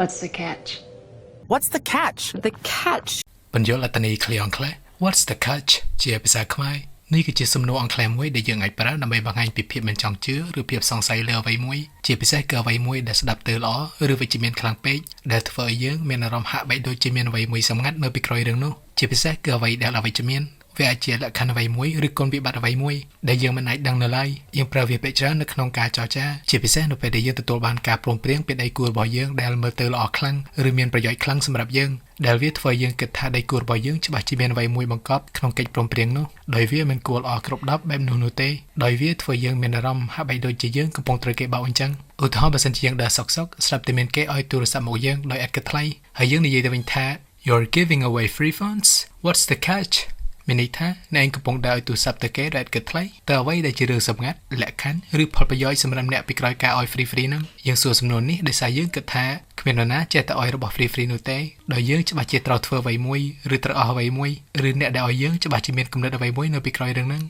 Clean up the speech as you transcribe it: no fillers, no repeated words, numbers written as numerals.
What's the catch? What's the catch? The catch បញ្យលអត្ថន័យឃ្លាអង់គ្លេស What's the catch ជាភាសាខ្មែរនេះគឺជាសំណួរអង់គ្លេសមួយដែលយើងអាចប្រើដើម្បីបង្ហាញពីភាពមិនចង់ជឿឬភាពសង្ស័យលើអ្វីមួយជាពិសេសគឺអ្វីមួយដែលស្ដាប់ទៅល្អឬវិជ្ជមានខ្លាំងពេកដែលធ្វើឲ្យយើងមានអារម្មណ៍ហាក់បីដូចជាមានអ្វីមួយសម្ងាត់នៅពីក្រោយរឿងនោះជាពិសេសគឺអ្វីដែលអវិជ្ជមានវាអាចជាលក្ខខណ្ឌអ្វីមួយឬគុណវិបត្តិអ្វីមួយដែលយើងមិនអាចដឹងនៅឡើយយើងប្រើវាពេកច្រើននៅក្នុងការចរចាជាពិសេសនៅពេលដែលយើងទទួលបានការព្រមព្រៀងពីដៃគូរបស់យើងដែលមើលទៅល្អខ្លាំងឬមានប្រយោជន៍ខ្លាំងសម្រាប់យើងដែលវាធ្វើឲ្យយើងគិតថាដៃគូរបស់យើងច្បាស់ជាមានអ្វីមួយបង្កប់ក្នុងកិច្ចព្រមព្រៀងនោះដោយវាមិនគួរល្អគ្រប់10បែបនោះទេដោយវាធ្វើយើងមានអារម្មណ៍ហាក់បីដូចជាយើងកំពុងត្រូវគេបោកអញ្ចឹងឧទាហរណ៍បើសិនជាយើងដើរសុកស្រាប់តែមានគេឲ្យទូរស័ព្ទមកយើងដោយឥតគិតថ្លៃហើយយើងនិយាយទៅវិញថា You're giving away free phones What's the catchមានន័យថាអ្នកកំពុងដើរឲ្យទូរស័ព្ទទៅគេដែលគិតថ្លៃតើអ្វីដែលជារឿងសម្ងាត់លក្ខខណ្ឌឬផលប្រយោជន៍សម្រាប់អ្នកពីក្រោយការឲ្យ free ហ្នឹងយើងសួរសំណួរនេះដោយសារយើងគិតថាគ្មាននរណាចេះតែឲ្យរបស់ free នោះទេដោយយើងច្បាស់ជាត្រូវធ្វើអ្វីមួយឬត្រូវអស់អ្វីមួយឬអ្នកដែលឲ្យយើងច្បាស់ជាមានគំនិតអ្វីមួយនៅពីក្រោយរឿងហ្នឹង